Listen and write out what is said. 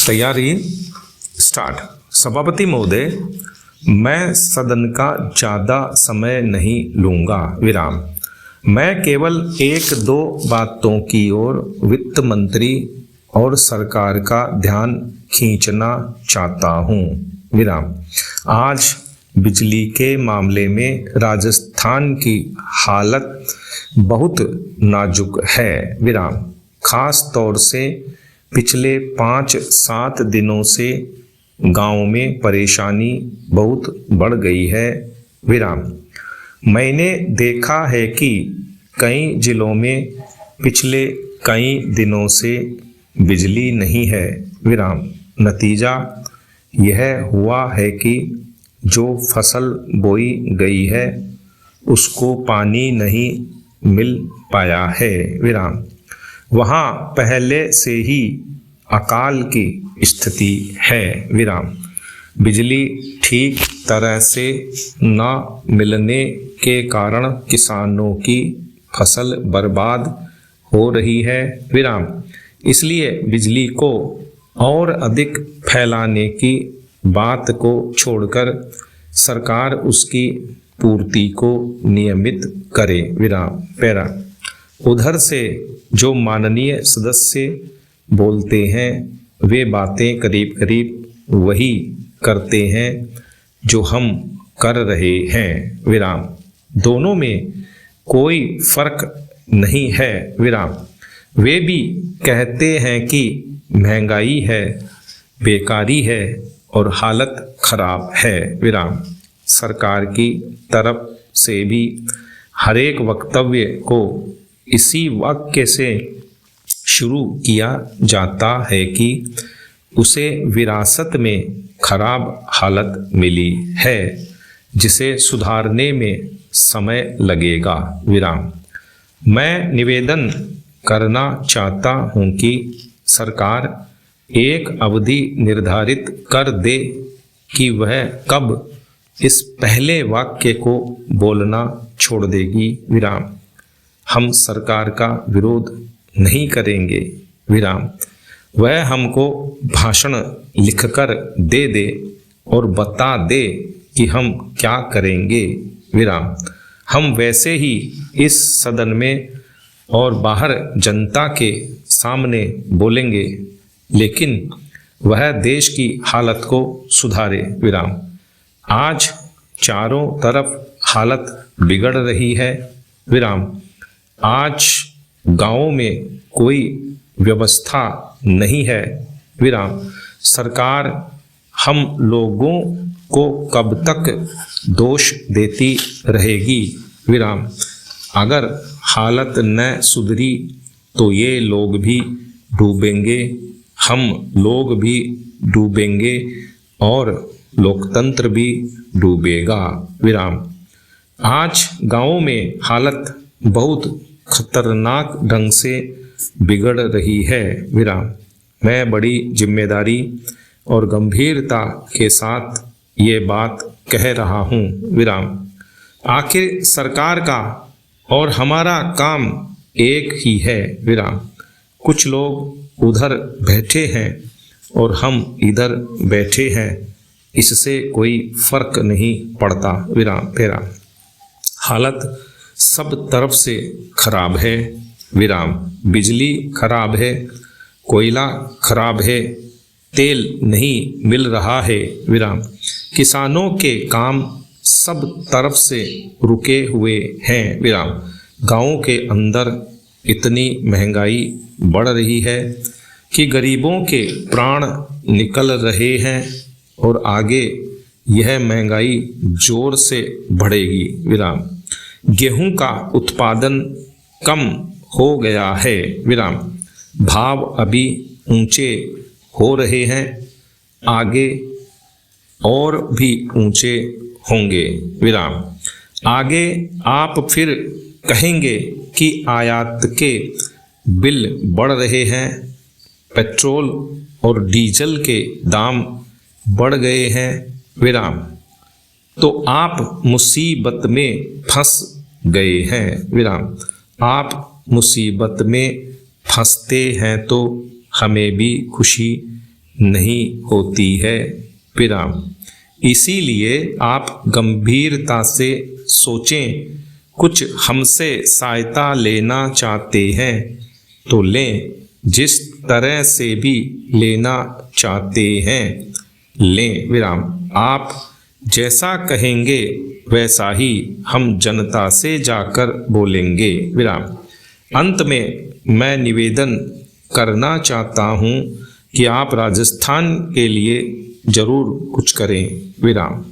तैयारी स्टार्ट। सभापति महोदय, मैं सदन का ज़्यादा समय नहीं लूँगा। विराम। मैं केवल एक दो बातों की ओर वित्त मंत्री और सरकार का ध्यान खींचना चाहता हूँ। विराम। आज बिजली के मामले में राजस्थान की हालत बहुत नाजुक है। विराम। खास तौर से पिछले 5-7 दिनों से गांव में परेशानी बहुत बढ़ गई है। विराम। मैंने देखा है कि कई जिलों में पिछले कई दिनों से बिजली नहीं है। विराम। नतीजा यह हुआ है कि जो फसल बोई गई है उसको पानी नहीं मिल पाया है। विराम। वहाँ पहले से ही अकाल की स्थिति है। विराम। बिजली ठीक तरह से न मिलने के कारण किसानों की फसल बर्बाद हो रही है। विराम। इसलिए बिजली को और अधिक फैलाने की बात को छोड़कर सरकार उसकी पूर्ति को नियमित करे। विराम। पैरा। उधर से जो माननीय सदस्य बोलते हैं वे बातें करीब करीब वही करते हैं जो हम कर रहे हैं। विराम। दोनों में कोई फर्क नहीं है। विराम। वे भी कहते हैं कि महंगाई है, बेकारी है और हालत खराब है। विराम। सरकार की तरफ से भी हर एक वक्तव्य को इसी वाक्य से शुरू किया जाता है कि उसे विरासत में खराब हालत मिली है जिसे सुधारने में समय लगेगा। विराम। मैं निवेदन करना चाहता हूं कि सरकार एक अवधि निर्धारित कर दे कि वह कब इस पहले वाक्य को बोलना छोड़ देगी। विराम। हम सरकार का विरोध नहीं करेंगे। विराम। वह हमको भाषण लिखकर दे दे और बता दे कि हम क्या करेंगे। विराम। हम वैसे ही इस सदन में और बाहर जनता के सामने बोलेंगे, लेकिन वह देश की हालत को सुधारे। विराम। आज चारों तरफ हालत बिगड़ रही है। विराम। आज गांवों में कोई व्यवस्था नहीं है। विराम। सरकार हम लोगों को कब तक दोष देती रहेगी। विराम। अगर हालत न सुधरी तो ये लोग भी डूबेंगे, हम लोग भी डूबेंगे और लोकतंत्र भी डूबेगा। विराम। आज गांवों में हालत बहुत खतरनाक ढंग से बिगड़ रही है। विराम। मैं बड़ी जिम्मेदारी और गंभीरता के साथ ये बात कह रहा हूँ। विराम। आखिर सरकार का और हमारा काम एक ही है। विराम। कुछ लोग उधर बैठे हैं और हम इधर बैठे हैं, इससे कोई फर्क नहीं पड़ता। विराम। पैरा। हालत सब तरफ से खराब है। विराम। बिजली खराब है, कोयला खराब है, तेल नहीं मिल रहा है। विराम। किसानों के काम सब तरफ से रुके हुए हैं। विराम। गांवों के अंदर इतनी महंगाई बढ़ रही है कि गरीबों के प्राण निकल रहे हैं और आगे यह महंगाई जोर से बढ़ेगी। विराम। गेहूं का उत्पादन कम हो गया है। विराम। भाव अभी ऊंचे हो रहे हैं, आगे और भी ऊंचे होंगे। विराम। आगे आप फिर कहेंगे कि आयात के बिल बढ़ रहे हैं, पेट्रोल और डीजल के दाम बढ़ गए हैं। विराम। तो आप मुसीबत में फंस गए हैं। विराम। आप मुसीबत में फंसते हैं तो हमें भी खुशी नहीं होती है। विराम। इसीलिए आप गंभीरता से सोचें, कुछ हमसे सहायता लेना चाहते हैं तो लें, जिस तरह से भी लेना चाहते हैं लें। विराम। आप जैसा कहेंगे वैसा ही हम जनता से जाकर बोलेंगे। विराम। अंत में मैं निवेदन करना चाहता हूँ कि आप राजस्थान के लिए जरूर कुछ करें। विराम।